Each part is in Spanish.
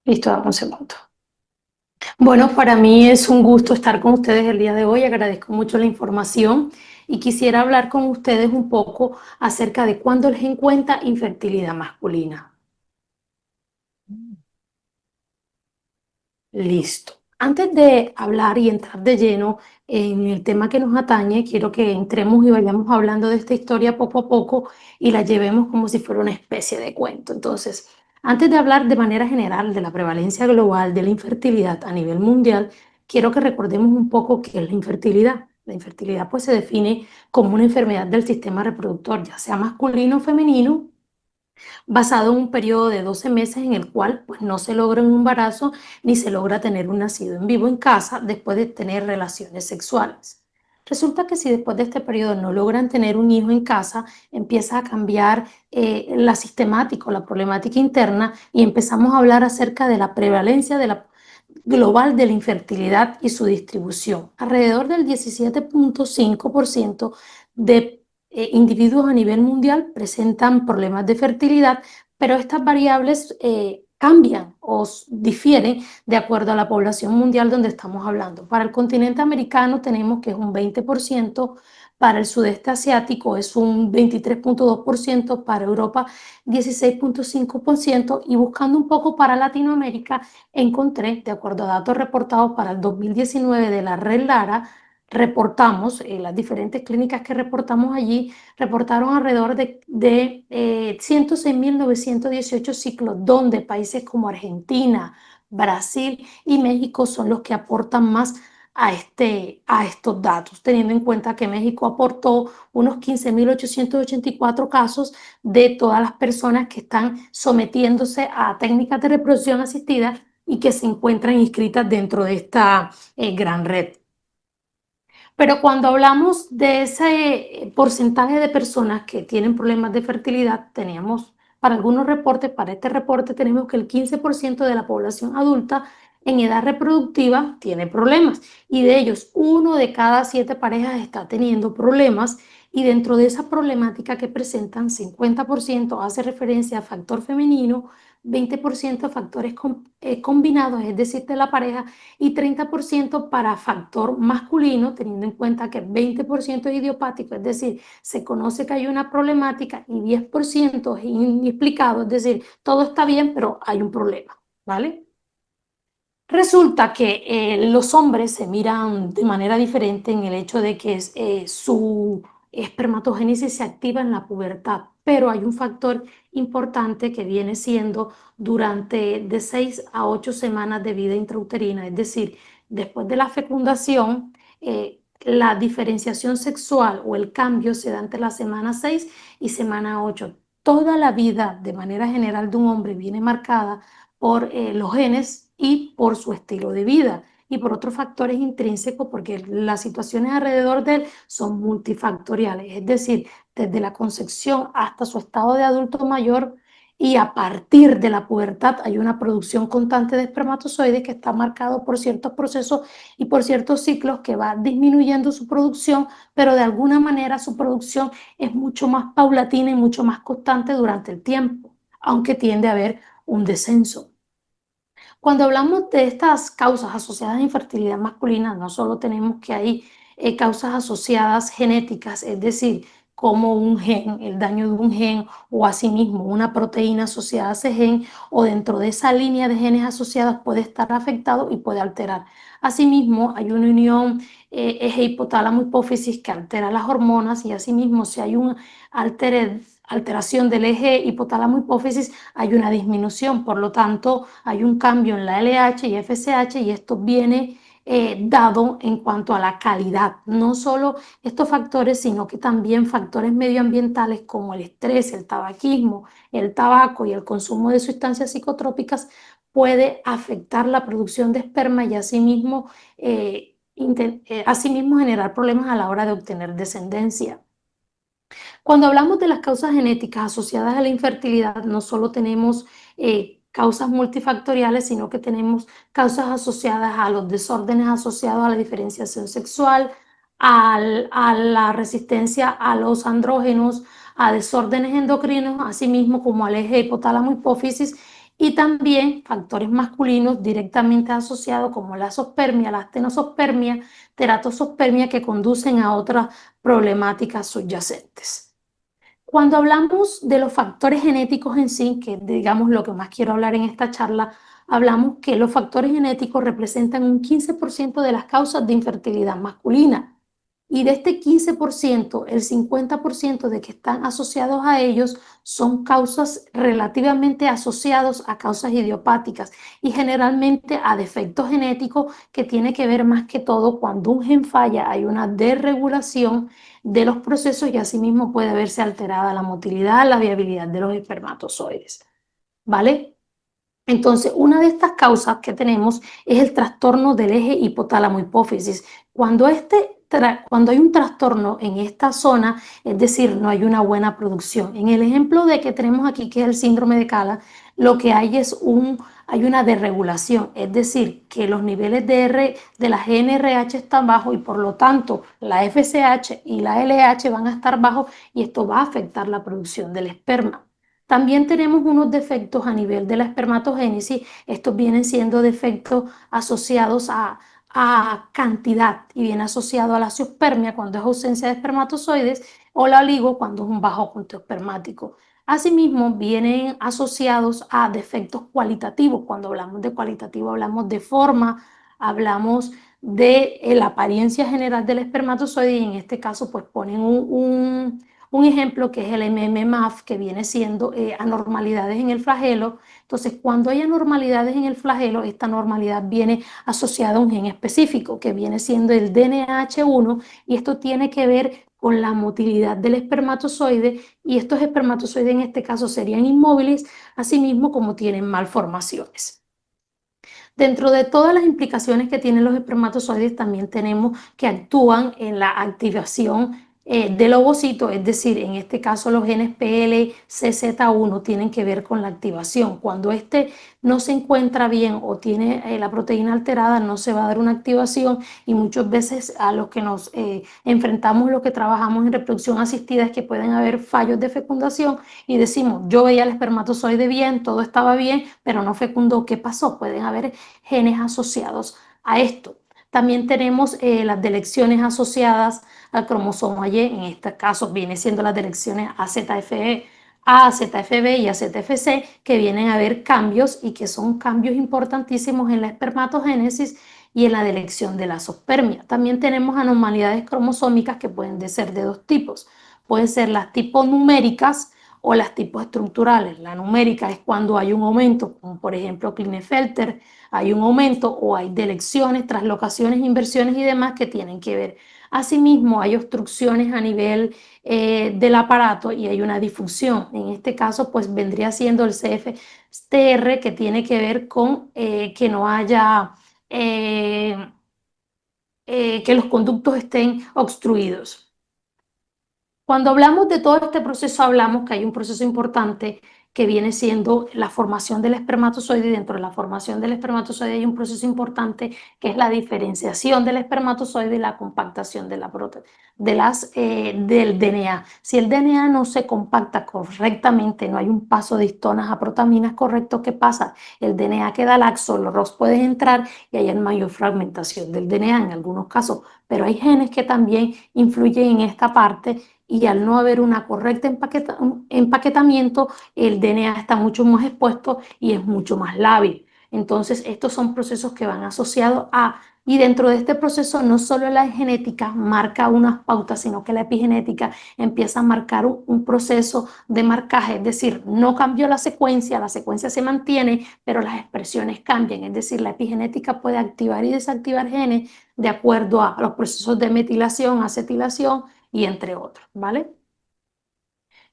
Listo, dame un segundo. Bueno, para mí es un gusto estar con ustedes el día de hoy. Agradezco mucho la información y quisiera hablar con ustedes un poco acerca de cuándo les en cuenta infertilidad masculina. Listo. Antes de hablar y entrar de lleno en el tema que nos atañe, quiero que entremos y vayamos hablando de esta historia poco a poco y la llevemos como si fuera una especie de cuento. Entonces, antes de hablar de manera general de la prevalencia global de la infertilidad a nivel mundial, quiero que recordemos un poco qué es la infertilidad. La infertilidad pues se define como una enfermedad del sistema reproductor, ya sea masculino o femenino, basado en un periodo de 12 meses en el cual pues, no se logra un embarazo ni se logra tener un nacido en vivo en casa después de tener relaciones sexuales. Resulta que si después de este periodo no logran tener un hijo en casa, empieza a cambiar la sistemática o la problemática interna y empezamos a hablar acerca de la prevalencia de la global de la infertilidad y su distribución. Alrededor del 17.5% de individuos a nivel mundial presentan problemas de fertilidad, pero estas variables cambian o difieren de acuerdo a la población mundial donde estamos hablando. Para el continente americano tenemos que es un 20%, para el sudeste asiático es un 23.2%, para Europa 16.5% y buscando un poco para Latinoamérica encontré, de acuerdo a datos reportados para el 2019 de la Red Lara, reportamos, las diferentes clínicas que reportamos allí, reportaron alrededor de 106.918 ciclos, donde países como Argentina, Brasil y México son los que aportan más a estos datos, teniendo en cuenta que México aportó unos 15.884 casos de todas las personas que están sometiéndose a técnicas de reproducción asistida y que se encuentran inscritas dentro de esta gran red. Pero cuando hablamos de ese porcentaje de personas que tienen problemas de fertilidad, teníamos para algunos reportes, para este reporte tenemos que el 15% de la población adulta en edad reproductiva tiene problemas y de ellos uno de cada 7 parejas está teniendo problemas y dentro de esa problemática que presentan 50% hace referencia a factor femenino, 20% a factores combinados, es decir, de la pareja y 30% para factor masculino, teniendo en cuenta que 20% es idiopático, es decir, se conoce que hay una problemática y 10% es inexplicado, es decir, todo está bien, pero hay un problema, ¿vale? Resulta que los hombres se miran de manera diferente en el hecho de que su espermatogénesis se activa en la pubertad, pero hay un factor importante que viene siendo durante de 6 a 8 semanas de vida intrauterina, es decir, después de la fecundación, la diferenciación sexual o el cambio se da entre la semana 6 y semana 8. Toda la vida de manera general de un hombre viene marcada por los genes y por su estilo de vida y por otros factores intrínsecos porque las situaciones alrededor de él son multifactoriales, es decir, desde la concepción hasta su estado de adulto mayor y a partir de la pubertad hay una producción constante de espermatozoides que está marcado por ciertos procesos y por ciertos ciclos que va disminuyendo su producción, pero de alguna manera su producción es mucho más paulatina y mucho más constante durante el tiempo, aunque tiende a haber un descenso. Cuando hablamos de estas causas asociadas a infertilidad masculina, no solo tenemos que hay causas asociadas genéticas, es decir, como un gen, el daño de un gen o asimismo una proteína asociada a ese gen o dentro de esa línea de genes asociadas puede estar afectado y puede alterar. Asimismo, hay una unión eje hipotálamo-hipófisis que altera las hormonas y asimismo si hay una alteración del eje hipotálamo-hipófisis hay una disminución, por lo tanto hay un cambio en la LH y FSH y esto viene dado en cuanto a la calidad, no solo estos factores, sino que también factores medioambientales como el estrés, el tabaquismo, el tabaco y el consumo de sustancias psicotrópicas puede afectar la producción de esperma y asimismo generar problemas a la hora de obtener descendencia. Cuando hablamos de las causas genéticas asociadas a la infertilidad, no solo tenemos causas multifactoriales, sino que tenemos causas asociadas a los desórdenes asociados a la diferenciación sexual, a la resistencia a los andrógenos, a desórdenes endocrinos, asimismo como al eje hipotálamo-hipófisis Y también factores masculinos directamente asociados como la zoospermia, la astenospermia, teratospermia, que conducen a otras problemáticas subyacentes. Cuando hablamos de los factores genéticos en sí, que digamos lo que más quiero hablar en esta charla, hablamos que los factores genéticos representan un 15% de las causas de infertilidad masculina. Y de este 15%, el 50% de que están asociados a ellos son causas relativamente asociados a causas idiopáticas y generalmente a defectos genéticos que tiene que ver más que todo cuando un gen falla, hay una desregulación de los procesos y asimismo puede verse alterada la motilidad, la viabilidad de los espermatozoides, ¿vale? Entonces, una de estas causas que tenemos es el trastorno del eje hipotálamo-hipófisis. Cuando hay un trastorno en esta zona, es decir, no hay una buena producción. En el ejemplo de que tenemos aquí, que es el síndrome de Cala, lo que hay es hay una desregulación, es decir, que los niveles de la GNRH están bajos y por lo tanto la FSH y la LH van a estar bajos y esto va a afectar la producción del esperma. También tenemos unos defectos a nivel de la espermatogénesis. Estos vienen siendo defectos asociados a cantidad y viene asociado a la azoospermia cuando es ausencia de espermatozoides o la oligo cuando es un bajo conteo espermático. Asimismo, vienen asociados a defectos cualitativos. Cuando hablamos de cualitativo, hablamos de forma, hablamos de la apariencia general del espermatozoide y en este caso, pues ponen un ejemplo que es el MMMAF, que viene siendo anormalidades en el flagelo. Entonces, cuando hay anormalidades en el flagelo, esta anormalidad viene asociada a un gen específico, que viene siendo el DNAH1, y esto tiene que ver con la motilidad del espermatozoide, y estos espermatozoides en este caso serían inmóviles, asimismo como tienen malformaciones. Dentro de todas las implicaciones que tienen los espermatozoides, también tenemos que actúan en la activación del ovocito, es decir, en este caso los genes PLCZ1 tienen que ver con la activación. Cuando este no se encuentra bien o tiene la proteína alterada, no se va a dar una activación y muchas veces a los que nos enfrentamos, los que trabajamos en reproducción asistida, es que pueden haber fallos de fecundación y decimos, yo veía el espermatozoide bien, todo estaba bien, pero no fecundó. ¿Qué pasó? Pueden haber genes asociados a esto. También tenemos las delecciones asociadas al cromosoma Y, en este caso viene siendo las delecciones AZFE, AZFB y AZFC, que vienen a ver cambios y que son cambios importantísimos en la espermatogénesis y en la delección de la zoospermia. También tenemos anomalías cromosómicas que pueden ser de dos tipos. Pueden ser las tipos numéricas o las tipos estructurales. La numérica es cuando hay un aumento, como por ejemplo Klinefelter, hay un aumento o hay delecciones, traslocaciones, inversiones y demás que tienen que ver. Asimismo, hay obstrucciones a nivel del aparato y hay una difusión. En este caso, pues vendría siendo el CFTR, que tiene que ver con que no haya, eh, que los conductos estén obstruidos. Cuando hablamos de todo este proceso, hablamos que hay un proceso importante que viene siendo la formación del espermatozoide, y dentro de la formación del espermatozoide hay un proceso importante que es la diferenciación del espermatozoide y la compactación de del DNA. Si el DNA no se compacta correctamente, no hay un paso de histonas a protaminas correcto, ¿qué pasa? El DNA queda laxo, los ROS pueden entrar y hay mayor fragmentación del DNA en algunos casos, pero hay genes que también influyen en esta parte y al no haber una correcta empaquetamiento, el DNA está mucho más expuesto y es mucho más lábil. Entonces, estos son procesos que van asociados y dentro de este proceso no solo la genética marca unas pautas, sino que la epigenética empieza a marcar un proceso de marcaje, es decir, no cambió la secuencia se mantiene, pero las expresiones cambian, es decir, la epigenética puede activar y desactivar genes de acuerdo a los procesos de metilación, acetilación y entre otros, ¿vale?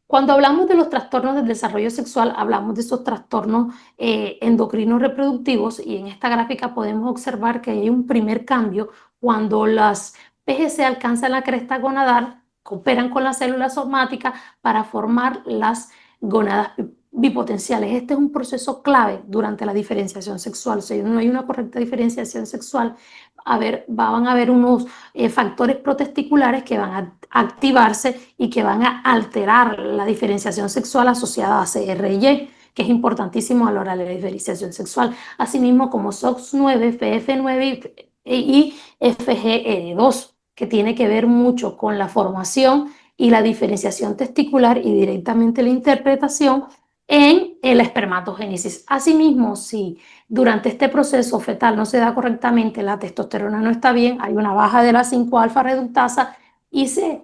Cuando hablamos de los trastornos del desarrollo sexual, hablamos de esos trastornos endocrinos reproductivos y en esta gráfica podemos observar que hay un primer cambio cuando las PGC alcanzan la cresta gonadal, cooperan con las células somáticas para formar las gonadas bipotenciales. Este es un proceso clave durante la diferenciación sexual. Si no hay una correcta diferenciación sexual, van a haber unos factores protesticulares que van a activarse y que van a alterar la diferenciación sexual asociada a CRY. que es importantísimo a la hora de la diferenciación sexual, asimismo como SOX9, FF9 y FGR2, que tiene que ver mucho con la formación y la diferenciación testicular y directamente la interpretación en la espermatogénesis. Asimismo, si durante este proceso fetal no se da correctamente, la testosterona no está bien, hay una baja de la 5-alfa reductasa y se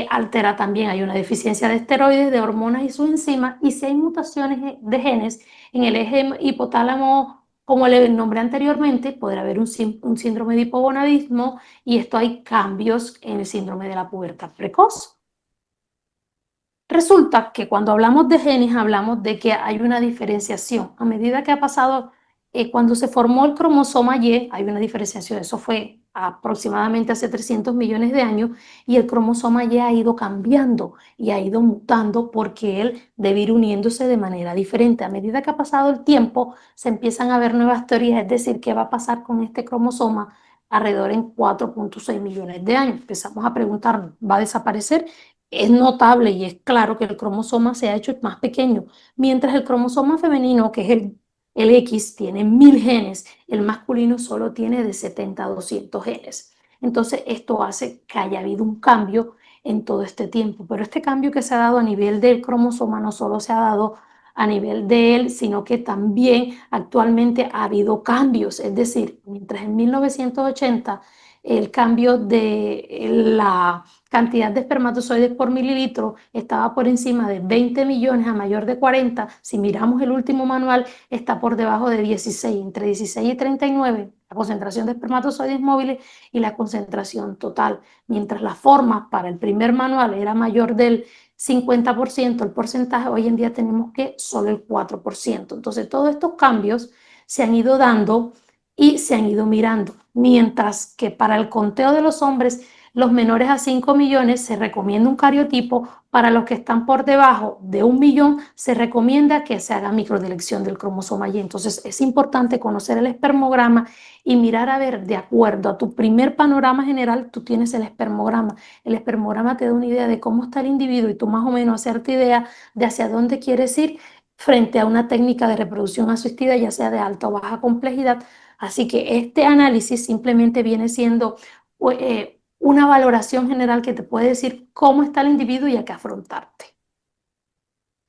altera también, hay una deficiencia de esteroides, de hormonas y sus enzimas, y si hay mutaciones de genes en el eje hipotálamo, como le nombré anteriormente, podrá haber un síndrome de hipogonadismo, y esto hay cambios en el síndrome de la pubertad precoz. Resulta que cuando hablamos de genes, hablamos de que hay una diferenciación. A medida que ha pasado, cuando se formó el cromosoma Y, hay una diferenciación. Eso fue aproximadamente hace 300 millones de años, y el cromosoma Y ha ido cambiando y ha ido mutando porque él debe ir uniéndose de manera diferente. A medida que ha pasado el tiempo, se empiezan a ver nuevas teorías, es decir, qué va a pasar con este cromosoma alrededor en 4,6 millones de años. Empezamos a preguntarnos, ¿va a desaparecer? Es notable y es claro que el cromosoma se ha hecho más pequeño, mientras el cromosoma femenino, que es el X, tiene 1000 genes, el masculino solo tiene de 70 a 200 genes. Entonces, esto hace que haya habido un cambio en todo este tiempo, pero este cambio que se ha dado a nivel del cromosoma no solo se ha dado a nivel de él, sino que también actualmente ha habido cambios, es decir, mientras en 1980 el cambio de la cantidad de espermatozoides por mililitro estaba por encima de 20 millones a mayor de 40. Si miramos el último manual, está por debajo de 16, entre 16 y 39, la concentración de espermatozoides móviles y la concentración total. Mientras la forma para el primer manual era mayor del 50%, el porcentaje, hoy en día tenemos que solo el 4%. Entonces, todos estos cambios se han ido dando y se han ido mirando. Mientras que para el conteo de los hombres, los menores a 5 millones se recomienda un cariotipo, para los que están por debajo de 1 millón se recomienda que se haga microdeleción del cromosoma Y. Entonces es importante conocer el espermograma y mirar a ver, de acuerdo a tu primer panorama general, tú tienes el espermograma. El espermograma te da una idea de cómo está el individuo y tú más o menos hacerte idea de hacia dónde quieres ir frente a una técnica de reproducción asistida, ya sea de alta o baja complejidad. Así que este análisis simplemente viene siendo una valoración general que te puede decir cómo está el individuo y a qué afrontarte.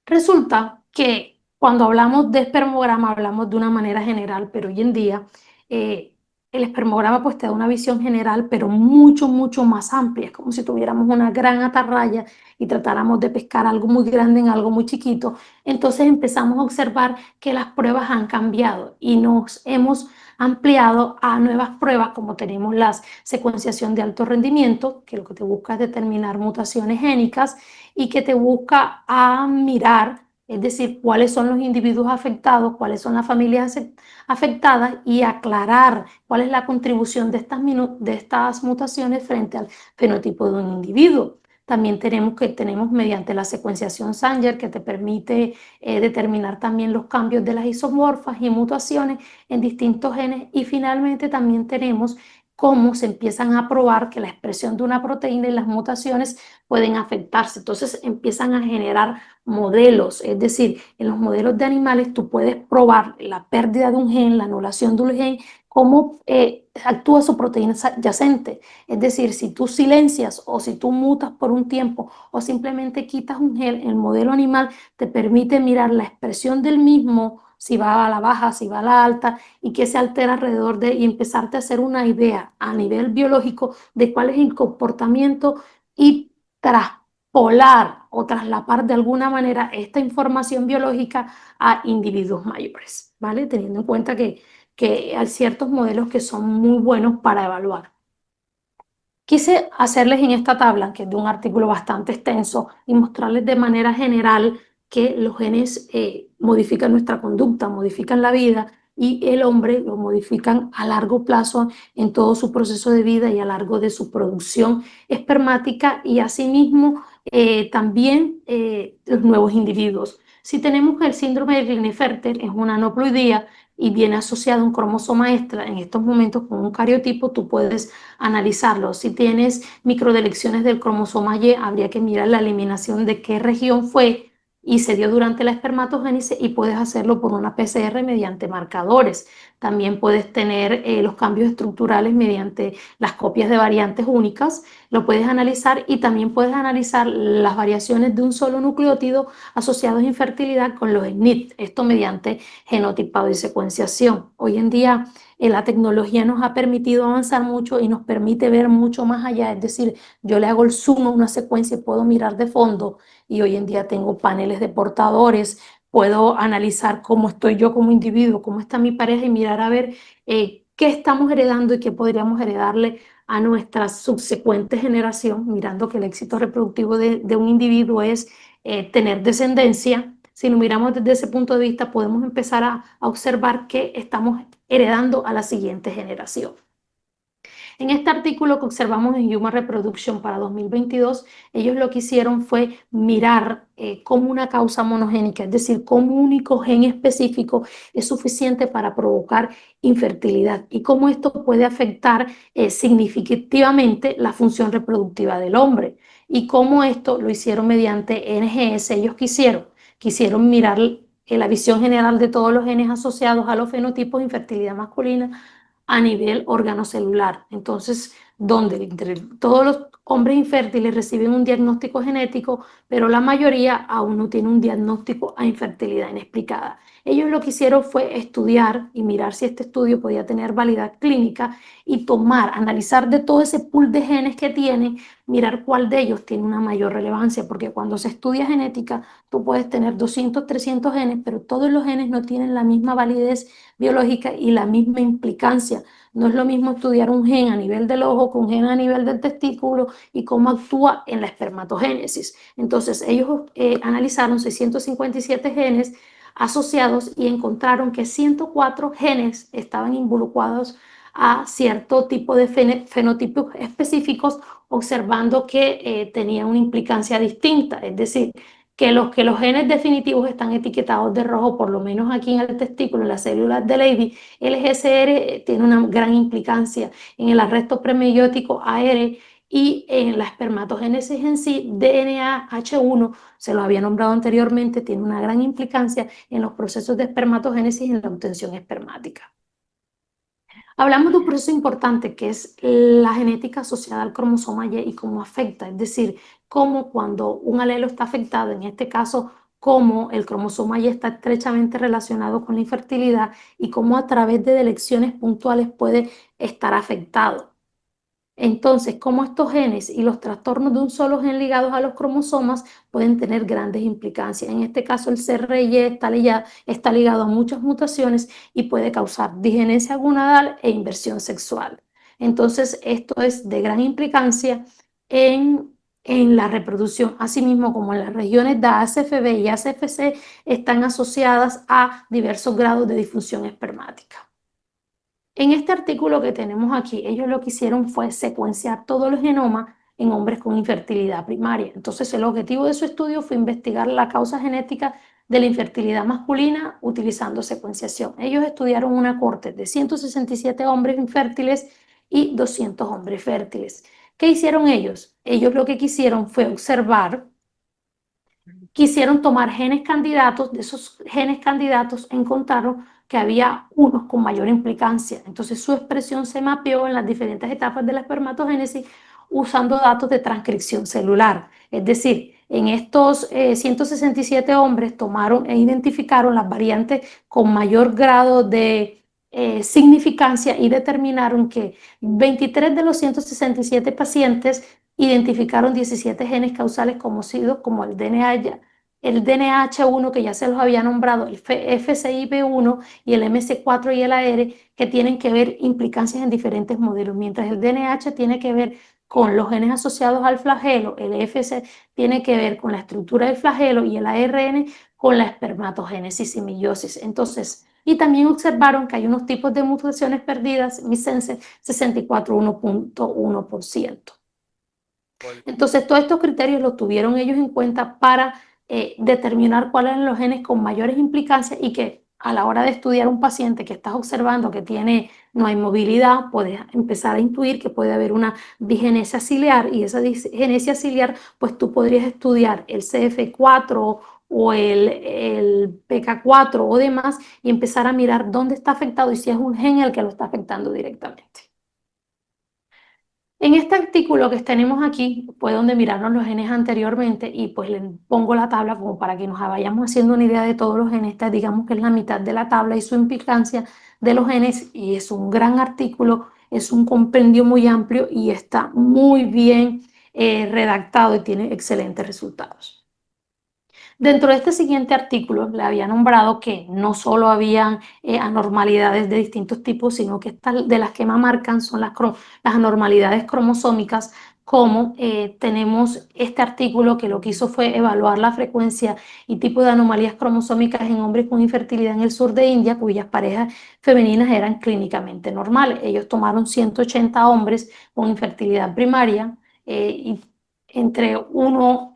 Resulta que cuando hablamos de espermograma hablamos de una manera general, pero hoy en día eh, el espermograma pues te da una visión general, pero mucho, mucho más amplia. Es como si tuviéramos una gran atarraya y tratáramos de pescar algo muy grande en algo muy chiquito. Entonces empezamos a observar que las pruebas han cambiado y nos hemos ampliado a nuevas pruebas, como tenemos la secuenciación de alto rendimiento, que lo que te busca es determinar mutaciones génicas y que te busca a mirar, es decir, cuáles son los individuos afectados, cuáles son las familias afectadas, y aclarar cuál es la contribución de estas mutaciones frente al fenotipo de un individuo. También tenemos mediante la secuenciación Sanger, que te permite determinar también los cambios de las isomorfas y mutaciones en distintos genes. Y finalmente también tenemos cómo se empiezan a probar que la expresión de una proteína y las mutaciones pueden afectarse. Entonces empiezan a generar modelos, es decir, en los modelos de animales tú puedes probar la pérdida de un gen, la anulación de un gen, cómo actúa su proteína adyacente. Es decir, si tú silencias o si tú mutas por un tiempo o simplemente quitas un gen, el modelo animal te permite mirar la expresión del mismo, si va a la baja, si va a la alta, y qué se altera alrededor de, y empezarte a hacer una idea a nivel biológico de cuál es el comportamiento, y traspolar o traslapar de alguna manera esta información biológica a individuos mayores, ¿vale? Teniendo en cuenta que hay ciertos modelos que son muy buenos para evaluar. Quise hacerles en esta tabla, que es de un artículo bastante extenso, y mostrarles de manera general que los genes modifican nuestra conducta, modifican la vida, y el hombre lo modifican a largo plazo en todo su proceso de vida y a largo de su producción espermática, y asimismo también los nuevos individuos. Si tenemos el síndrome de Klinefelter, es una aneuploidía y viene asociado a un cromosoma extra, en estos momentos con un cariotipo tú puedes analizarlo. Si tienes microdelecciones del cromosoma Y, habría que mirar la eliminación de qué región fue y se dio durante la espermatogénesis y puedes hacerlo por una PCR mediante marcadores. También puedes tener los cambios estructurales mediante las copias de variantes únicas, lo puedes analizar y también puedes analizar las variaciones de un solo nucleótido asociados a infertilidad con los SNP, esto mediante genotipado y secuenciación. Hoy en día la tecnología nos ha permitido avanzar mucho y nos permite ver mucho más allá, es decir, yo le hago el zoom a una secuencia y puedo mirar de fondo y hoy en día tengo paneles de portadores, puedo analizar cómo estoy yo como individuo, cómo está mi pareja y mirar a ver qué estamos heredando y qué podríamos heredarle a nuestra subsecuente generación, mirando que el éxito reproductivo de un individuo es tener descendencia. Si lo miramos desde ese punto de vista, podemos empezar a observar qué estamos heredando a la siguiente generación. En este artículo que observamos en Human Reproduction para 2022, ellos lo que hicieron fue mirar cómo una causa monogénica, es decir, cómo un único gen específico es suficiente para provocar infertilidad y cómo esto puede afectar significativamente la función reproductiva del hombre y cómo esto lo hicieron mediante NGS. Ellos quisieron mirar la visión general de todos los genes asociados a los fenotipos de infertilidad masculina a nivel organocelular. Entonces, donde entre todos los hombres infértiles reciben un diagnóstico genético, pero la mayoría aún no tiene un diagnóstico a infertilidad inexplicada. Ellos lo que hicieron fue estudiar y mirar si este estudio podía tener validad clínica y analizar de todo ese pool de genes que tiene, mirar cuál de ellos tiene una mayor relevancia, porque cuando se estudia genética, tú puedes tener 200, 300 genes, pero todos los genes no tienen la misma validez biológica y la misma implicancia. No es lo mismo estudiar un gen a nivel del ojo que un gen a nivel del testículo y cómo actúa en la espermatogénesis. Entonces, ellos analizaron 657 genes asociados y encontraron que 104 genes estaban involucrados a cierto tipo de fenotipos específicos, observando que tenían una implicancia distinta, es decir, que los genes definitivos están etiquetados de rojo, por lo menos aquí en el testículo, en las células de Leydig. El GCR tiene una gran implicancia en el arresto premeiótico AR y en la espermatogénesis en sí. DNA-H1, se lo había nombrado anteriormente, tiene una gran implicancia en los procesos de espermatogénesis y en la obtención espermática. Hablamos de un proceso importante que es la genética asociada al cromosoma Y y cómo afecta, es decir, cómo cuando un alelo está afectado, en este caso, cómo el cromosoma Y está estrechamente relacionado con la infertilidad y cómo a través de elecciones puntuales puede estar afectado. Entonces, cómo estos genes y los trastornos de un solo gen ligados a los cromosomas pueden tener grandes implicancias. En este caso, el CRY está ligado a muchas mutaciones y puede causar digenesia gonadal e inversión sexual. Entonces, esto es de gran implicancia en la reproducción, asimismo como en las regiones de ASFB y ASFC están asociadas a diversos grados de disfunción espermática. En este artículo que tenemos aquí, ellos lo que hicieron fue secuenciar todos los genomas en hombres con infertilidad primaria. Entonces, el objetivo de su estudio fue investigar la causa genética de la infertilidad masculina utilizando secuenciación. Ellos estudiaron una corte de 167 hombres infértiles y 200 hombres fértiles. ¿Qué hicieron ellos? Ellos lo que quisieron fue observar. Quisieron tomar genes candidatos, de esos genes candidatos encontraron que había unos con mayor implicancia. Entonces su expresión se mapeó en las diferentes etapas de la espermatogénesis usando datos de transcripción celular. Es decir, en estos 167 hombres tomaron e identificaron las variantes con mayor grado de significancia y determinaron que 23 de los 167 pacientes identificaron 17 genes causales conocidos como el DNAH1, que ya se los había nombrado, el FCIP1 y el MC4 y el AR, que tienen que ver implicancias en diferentes modelos, mientras el DNH tiene que ver con los genes asociados al flagelo, el FC tiene que ver con la estructura del flagelo y el ARN con la espermatogénesis y meiosis. Entonces, y también observaron que hay unos tipos de mutaciones perdidas, missense 64,1%. Entonces, todos estos criterios los tuvieron ellos en cuenta para determinar cuáles eran los genes con mayores implicancias y que a la hora de estudiar un paciente que estás observando que no hay movilidad, puedes empezar a intuir que puede haber una digenesia ciliar y esa digenesia ciliar, pues tú podrías estudiar el CF4 o el PK4 o demás y empezar a mirar dónde está afectado y si es un gen el que lo está afectando directamente. En este artículo que tenemos aquí fue donde miraron los genes anteriormente y pues le pongo la tabla como para que nos vayamos haciendo una idea de todos los genes. Esta digamos que es la mitad de la tabla y su implicancia de los genes y es un gran artículo, es un compendio muy amplio y está muy bien redactado y tiene excelentes resultados. Dentro de este siguiente artículo le había nombrado que no solo habían anormalidades de distintos tipos, sino que estas de las que más marcan son las anormalidades cromosómicas, como tenemos este artículo que lo que hizo fue evaluar la frecuencia y tipo de anomalías cromosómicas en hombres con infertilidad en el sur de India, cuyas parejas femeninas eran clínicamente normales. Ellos tomaron 180 hombres con infertilidad primaria y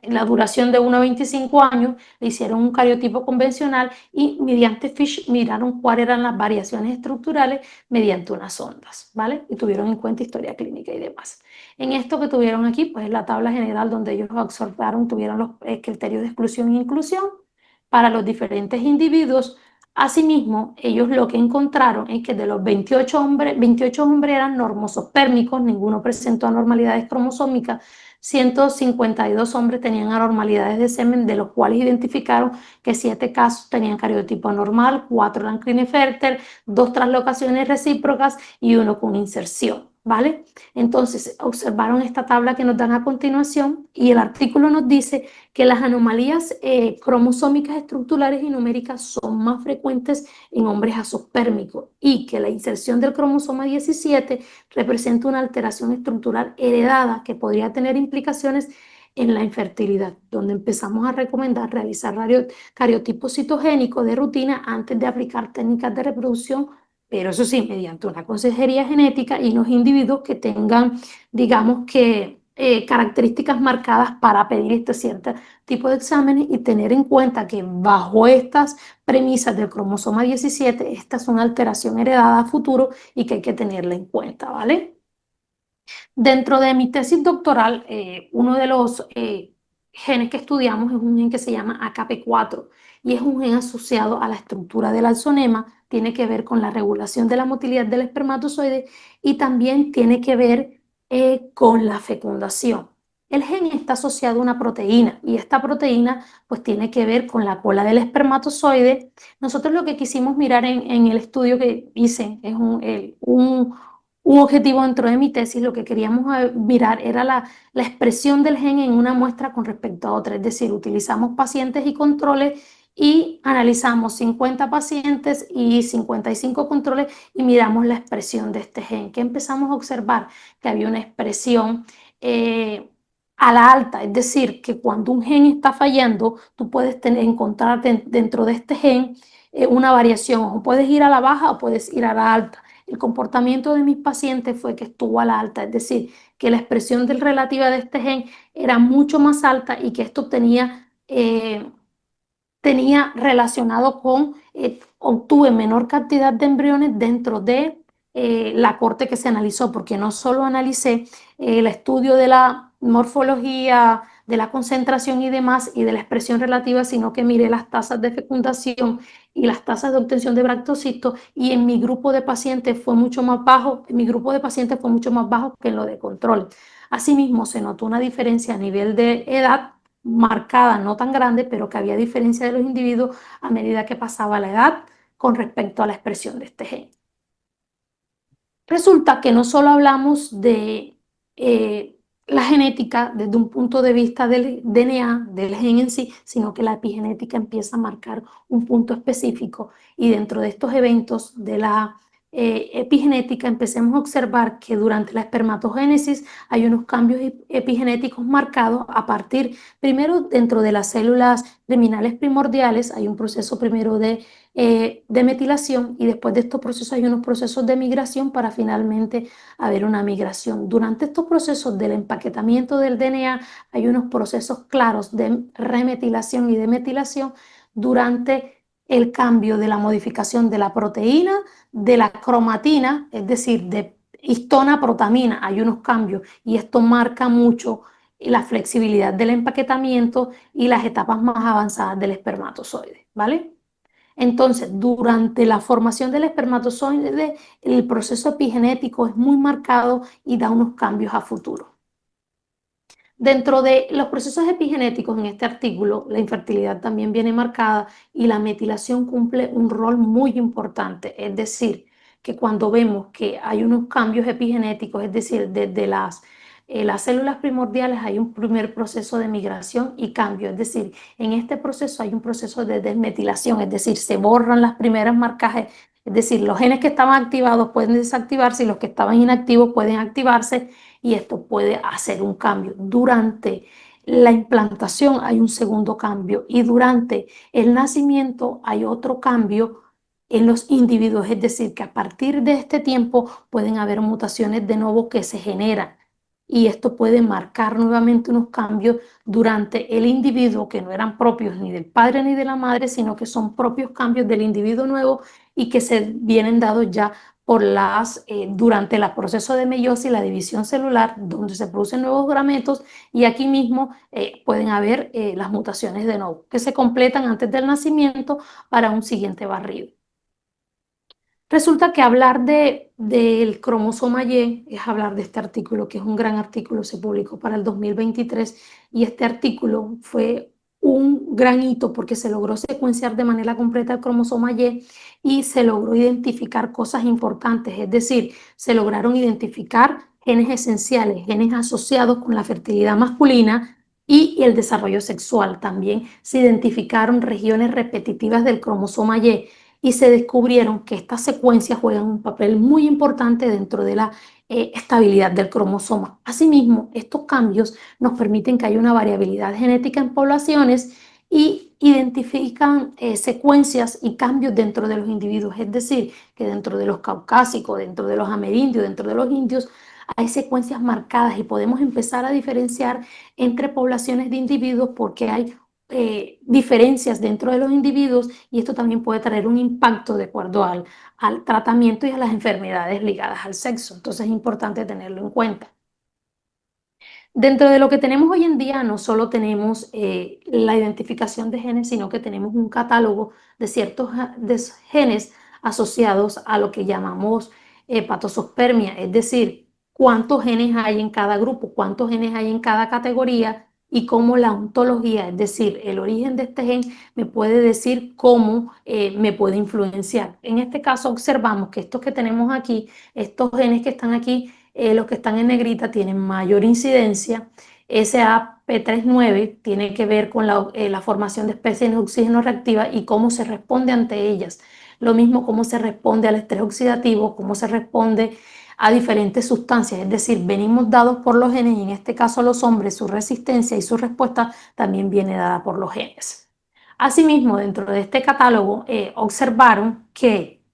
la duración de 1 a 25 años, le hicieron un cariotipo convencional y mediante FISH miraron cuáles eran las variaciones estructurales mediante unas ondas, ¿vale? Y tuvieron en cuenta historia clínica y demás. En esto que tuvieron aquí, pues la tabla general donde ellos observaron, tuvieron los criterios de exclusión e inclusión para los diferentes individuos. Asimismo, ellos lo que encontraron es que de los 28 hombres eran normosopérmicos, ninguno presentó anormalidades cromosómicas, 152 hombres tenían anormalidades de semen, de los cuales identificaron que 7 casos tenían cariotipo anormal, 4 eran Klinefelter, 2 translocaciones recíprocas y 1 con inserción, ¿vale? Entonces, observaron esta tabla que nos dan a continuación y el artículo nos dice que las anomalías cromosómicas estructurales y numéricas son más frecuentes en hombres azospérmicos y que la inserción del cromosoma 17 representa una alteración estructural heredada que podría tener implicaciones en la infertilidad, donde empezamos a recomendar realizar cariotipos citogénicos de rutina antes de aplicar técnicas de reproducción, pero eso sí, mediante una consejería genética y los individuos que tengan, digamos que, características marcadas para pedir este cierto tipo de exámenes y tener en cuenta que bajo estas premisas del cromosoma 17, esta es una alteración heredada a futuro y que hay que tenerla en cuenta, ¿vale? Dentro de mi tesis doctoral, uno de los genes que estudiamos es un gen que se llama AKP4 y es un gen asociado a la estructura del alzonema, tiene que ver con la regulación de la motilidad del espermatozoide y también tiene que ver con la fecundación. El gen está asociado a una proteína y esta proteína pues tiene que ver con la cola del espermatozoide. Nosotros lo que quisimos mirar en el estudio que hice es un objetivo dentro de mi tesis, lo que queríamos mirar era la expresión del gen en una muestra con respecto a otra, es decir, utilizamos pacientes y controles y analizamos 50 pacientes y 55 controles y miramos la expresión de este gen, que empezamos a observar que había una expresión a la alta, es decir, que cuando un gen está fallando, tú puedes encontrar dentro de este gen una variación, o puedes ir a la baja o puedes ir a la alta. El comportamiento de mis pacientes fue que estuvo a la alta, es decir, que la expresión del relativa de este gen era mucho más alta y que esto tenía relacionado con, obtuve menor cantidad de embriones dentro de la corte que se analizó, porque no solo analicé el estudio de la morfología, de la concentración y demás, y de la expresión relativa, sino que miré las tasas de fecundación y las tasas de obtención de bractocitos, y en mi grupo de pacientes fue mucho más bajo, en mi grupo de pacientes fue mucho más bajo que en lo de control. Asimismo, se notó una diferencia a nivel de edad marcada, no tan grande, pero que había diferencia de los individuos a medida que pasaba la edad con respecto a la expresión de este gen. Resulta que no solo hablamos de la genética desde un punto de vista del DNA, del gen en sí, sino que la epigenética empieza a marcar un punto específico y dentro de estos eventos de la epigenética empecemos a observar que durante la espermatogénesis hay unos cambios epigenéticos marcados a partir, primero dentro de las células germinales primordiales, hay un proceso primero de metilación y después de estos procesos hay unos procesos de migración para finalmente haber una migración. Durante estos procesos del empaquetamiento del DNA hay unos procesos claros de remetilación y de metilación durante el cambio de la modificación de la proteína, de la cromatina, es decir, de histona a protamina, hay unos cambios y esto marca mucho la flexibilidad del empaquetamiento y las etapas más avanzadas del espermatozoide, ¿vale? Entonces, durante la formación del espermatozoide, el proceso epigenético es muy marcado y da unos cambios a futuro. Dentro de los procesos epigenéticos en este artículo, la infertilidad también viene marcada y la metilación cumple un rol muy importante. Es decir, que cuando vemos que hay unos cambios epigenéticos, es decir, desde las células primordiales hay un primer proceso de migración y cambio. Es decir, en este proceso hay un proceso de desmetilación, es decir, se borran las primeras marcajes. Es decir, los genes que estaban activados pueden desactivarse y los que estaban inactivos pueden activarse y esto puede hacer un cambio. Durante la implantación hay un segundo cambio y durante el nacimiento hay otro cambio en los individuos, es decir, que a partir de este tiempo pueden haber mutaciones de nuevo que se generan y esto puede marcar nuevamente unos cambios durante el individuo que no eran propios ni del padre ni de la madre, sino que son propios cambios del individuo nuevo y que se vienen dados ya durante el proceso de meiosis, la división celular, donde se producen nuevos gametos y aquí mismo pueden haber las mutaciones de nuevo, que se completan antes del nacimiento para un siguiente barrido. Resulta que hablar del cromosoma Y es hablar de este artículo, que es un gran artículo, se publicó para el 2023 y este artículo fue un gran hito porque se logró secuenciar de manera completa el cromosoma y se logró identificar cosas importantes, es decir, se lograron identificar genes esenciales, genes asociados con la fertilidad masculina y el desarrollo sexual. También se identificaron regiones repetitivas del cromosoma y se descubrieron que estas secuencias juegan un papel muy importante dentro de la estabilidad del cromosoma. Asimismo, estos cambios nos permiten que haya una variabilidad genética en poblaciones y identifican secuencias y cambios dentro de los individuos, es decir, que dentro de los caucásicos, dentro de los amerindios, dentro de los indios, hay secuencias marcadas y podemos empezar a diferenciar entre poblaciones de individuos porque hay diferencias dentro de los individuos y esto también puede traer un impacto de acuerdo al tratamiento y a las enfermedades ligadas al sexo. Entonces es importante tenerlo en cuenta. Dentro de lo que tenemos hoy en día, no solo tenemos la identificación de genes, sino que tenemos un catálogo de ciertos genes asociados a lo que llamamos patosospermia, es decir, cuántos genes hay en cada grupo, cuántos genes hay en cada categoría y cómo la ontología, es decir, el origen de este gen, me puede decir cómo me puede influenciar. En este caso, observamos que estos que tenemos aquí, estos genes que están aquí, los que están en negrita tienen mayor incidencia. SAP39 tiene que ver con la formación de especies de oxígeno reactiva y cómo se responde ante ellas. Lo mismo cómo se responde al estrés oxidativo, cómo se responde a diferentes sustancias. Es decir, venimos dados por los genes y en este caso los hombres, su resistencia y su respuesta también viene dada por los genes. Asimismo, dentro de este catálogo observaron que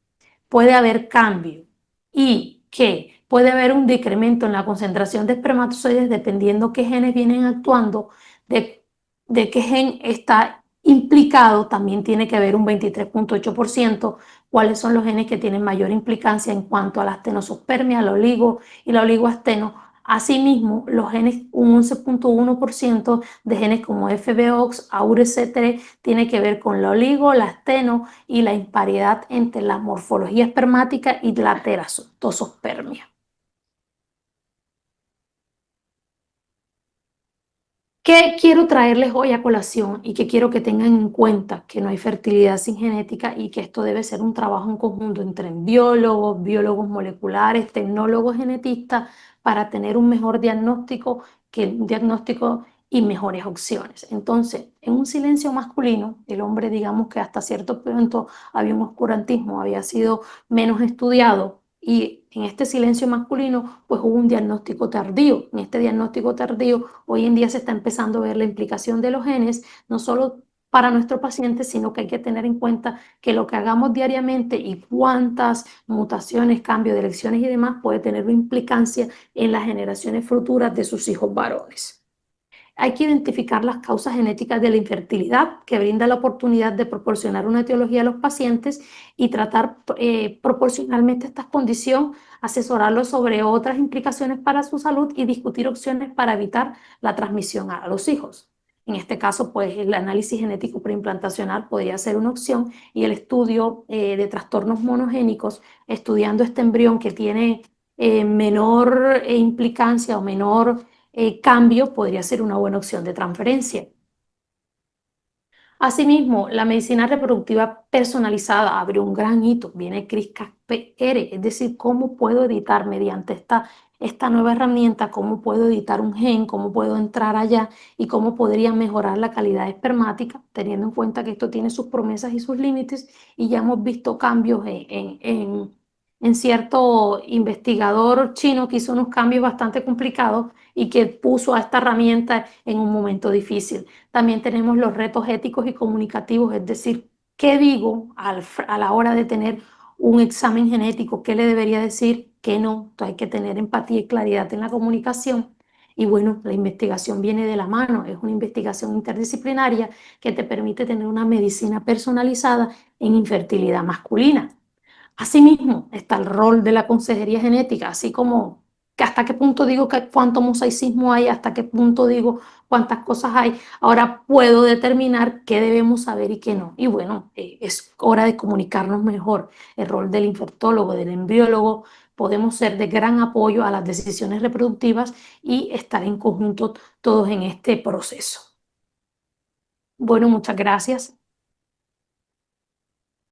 puede haber cambio y que puede haber un decremento en la concentración de espermatozoides dependiendo qué genes vienen actuando, de, de qué gen está implicado, también tiene que haber un 23,8%, cuáles son los genes que tienen mayor implicancia en cuanto a la astenosospermia, la oligo y la oligoasteno. Asimismo, los genes, un 11,1% de genes como FBOX, AUREC3, tiene que ver con la oligo, la asteno y la imparidad entre la morfología espermática y la teratosospermia. ¿Qué quiero traerles hoy a colación y que quiero que tengan en cuenta? Que no hay fertilidad sin genética y que esto debe ser un trabajo en conjunto entre biólogos, biólogos moleculares, tecnólogos genetistas para tener un mejor diagnóstico que un diagnóstico y mejores opciones. Entonces, en un silencio masculino, el hombre, digamos que hasta cierto punto había un oscurantismo, había sido menos estudiado y en este silencio masculino, pues hubo un diagnóstico tardío. En este diagnóstico tardío, hoy en día se está empezando a ver la implicación de los genes, no solo para nuestro paciente, sino que hay que tener en cuenta que lo que hagamos diariamente y cuántas mutaciones, cambios de elecciones y demás puede tener una implicancia en las generaciones futuras de sus hijos varones. Hay que identificar las causas genéticas de la infertilidad, que brinda la oportunidad de proporcionar una etiología a los pacientes y tratar proporcionalmente esta condición, asesorarlos sobre otras implicaciones para su salud y discutir opciones para evitar la transmisión a los hijos. En este caso, pues el análisis genético preimplantacional podría ser una opción y el estudio de trastornos monogénicos, estudiando este embrión que tiene menor implicancia o menor cambio, podría ser una buena opción de transferencia. Asimismo, la medicina reproductiva personalizada abre un gran hito. Viene CRISPR, es decir, cómo puedo editar mediante esta nueva herramienta, cómo puedo editar un gen, cómo puedo entrar allá y cómo podría mejorar la calidad espermática, teniendo en cuenta que esto tiene sus promesas y sus límites, y ya hemos visto cambios en cierto investigador chino que hizo unos cambios bastante complicados y que puso a esta herramienta en un momento difícil. También tenemos los retos éticos y comunicativos, es decir, ¿qué digo a la hora de tener un examen genético? ¿Qué le debería decir? ¿Qué no? Entonces hay que tener empatía y claridad en la comunicación. Y bueno, la investigación viene de la mano, es una investigación interdisciplinaria que te permite tener una medicina personalizada en infertilidad masculina. Asimismo, está el rol de la consejería genética, así como que hasta qué punto digo que cuánto mosaicismo hay, hasta qué punto digo cuántas cosas hay. Ahora puedo determinar qué debemos saber y qué no. Y bueno, es hora de comunicarnos mejor. El rol del infectólogo, del embriólogo, podemos ser de gran apoyo a las decisiones reproductivas y estar en conjunto todos en este proceso. Bueno, muchas gracias.